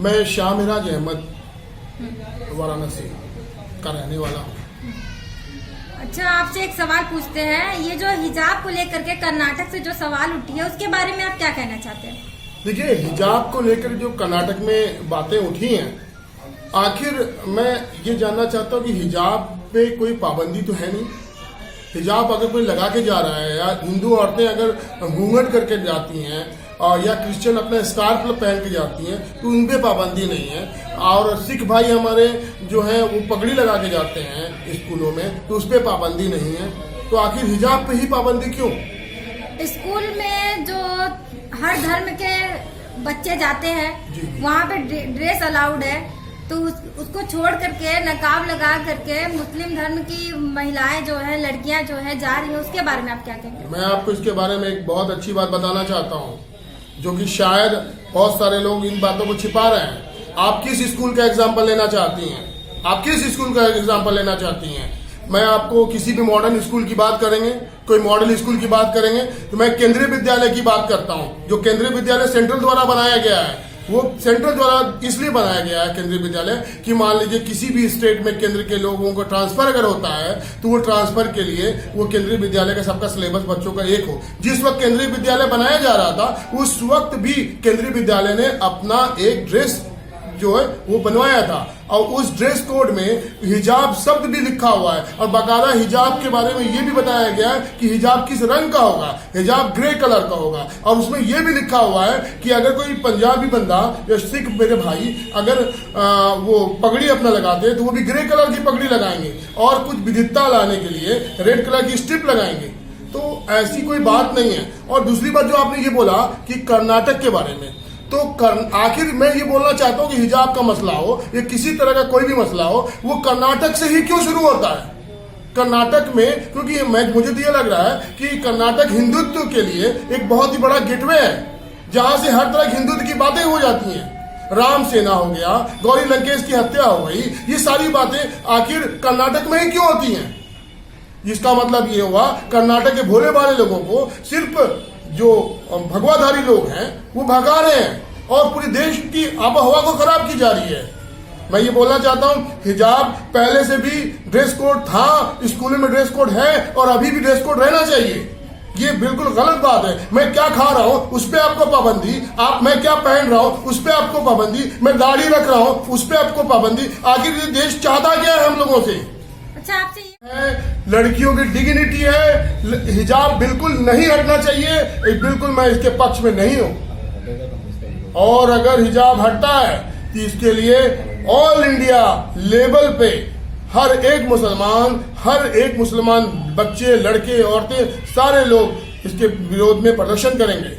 मैं शाह मिराज अहमद वाराणसी का रहने वाला हूँ। अच्छा, आपसे एक सवाल पूछते हैं। ये जो हिजाब को लेकर के कर्नाटक से जो सवाल उठी है उसके बारे में आप क्या कहना चाहते हैं? देखिए, हिजाब को लेकर जो कर्नाटक में बातें उठी हैं, आखिर मैं ये जानना चाहता हूँ कि हिजाब पे कोई पाबंदी तो है नहीं। हिजाब अगर कोई लगा के जा रहा है, या हिंदू औरतें अगर घूंघट करके जाती हैं या क्रिश्चियन अपना स्कार्फ पहन के जाती हैं, तो उन पे पाबंदी नहीं है। और सिख भाई हमारे जो हैं वो पगड़ी लगा के जाते हैं स्कूलों में, तो उस पर पाबंदी नहीं है। तो आखिर हिजाब पे ही पाबंदी क्यों? स्कूल में जो हर धर्म के बच्चे जाते हैं वहाँ पे ड्रेस अलाउड है, तो उसको छोड़ करके नकाब लगा करके मुस्लिम धर्म की महिलाएं जो है, लड़कियां जो है जा रही है, उसके बारे में आप क्या कहेंगे? मैं आपको इसके बारे में एक बहुत अच्छी बात बताना चाहता हूँ, जो कि शायद बहुत सारे लोग इन बातों को छिपा रहे हैं। आप किस स्कूल का एग्जाम्पल लेना चाहती हैं? आप किस स्कूल का एग्जाम्पल लेना चाहती हैं? मैं आपको किसी भी मॉडर्न स्कूल की बात करेंगे, कोई मॉडल स्कूल की बात करेंगे, तो मैं केंद्रीय विद्यालय की बात करता हूँ। जो केंद्रीय विद्यालय सेंट्रल द्वारा बनाया गया है, वो सेंट्रल द्वारा इसलिए बनाया गया है केंद्रीय विद्यालय कि मान लीजिए किसी भी स्टेट में केंद्र के लोगों को ट्रांसफर अगर होता है, तो वो ट्रांसफर के लिए वो केंद्रीय विद्यालय का सबका सिलेबस बच्चों का एक हो। जिस वक्त केंद्रीय विद्यालय बनाया जा रहा था, उस वक्त भी केंद्रीय विद्यालय ने अपना एक ड्रेस जो है वो बनवाया था, और उस ड्रेस कोड में हिजाब शब्द भी लिखा हुआ है, और बाकायदा हिजाब के बारे में ये भी बताया गया है कि हिजाब किस रंग का होगा। हिजाब ग्रे कलर का होगा, और उसमें ये भी लिखा हुआ है कि अगर कोई पंजाबी बंदा या सिख मेरे भाई अगर वो पगड़ी अपना लगाते हैं, तो वो भी ग्रे कलर की पगड़ी लगाएंगे, और कुछ विविधता लाने के लिए रेड कलर की स्ट्रिप लगाएंगे। तो ऐसी कोई बात नहीं है। और दूसरी बात जो आपने ये बोला कि कर्नाटक के बारे में, तो आखिर मैं ये बोलना चाहता हूँ कि हिजाब का मसला हो या किसी तरह का कोई भी मसला हो, वो कर्नाटक से ही क्यों शुरू होता है? कर्नाटक में, क्योंकि मुझे तो ये लग रहा है कि कर्नाटक हिंदुत्व के लिए एक बहुत ही बड़ा गेटवे है, जहां से हर तरह हिंदुत्व की बातें हो जाती हैं। राम सेना हो गया, गौरी लंकेश की हत्या हो गई, ये सारी बातें आखिर कर्नाटक में ही क्यों होती हैं? जिसका मतलब ये हुआ कर्नाटक के भोले भाले लोगों को सिर्फ जो भगवाधारी लोग हैं वो भगा रहे हैं, और पूरे देश की आबोहवा को खराब की जा रही है। मैं ये बोलना चाहता हूँ, हिजाब पहले से भी ड्रेस कोड था, स्कूलों में ड्रेस कोड है, और अभी भी ड्रेस कोड रहना चाहिए। ये बिल्कुल गलत बात है। मैं क्या खा रहा हूँ उस पर आपको पाबंदी, मैं क्या पहन रहा हूँ उस पर आपको पाबंदी, मैं दाढ़ी रख रहा हूँ उस पर आपको पाबंदी। आखिर ये देश चाहता क्या है हम लोगों से? अच्छा, आपसे लड़कियों की डिग्निटी है, हिजाब बिल्कुल नहीं हटना चाहिए, बिल्कुल मैं इसके पक्ष में नहीं हूं। और अगर हिजाब हटता है तो इसके लिए ऑल इंडिया लेवल पे हर एक मुसलमान बच्चे, लड़के, औरतें, सारे लोग इसके विरोध में प्रदर्शन करेंगे।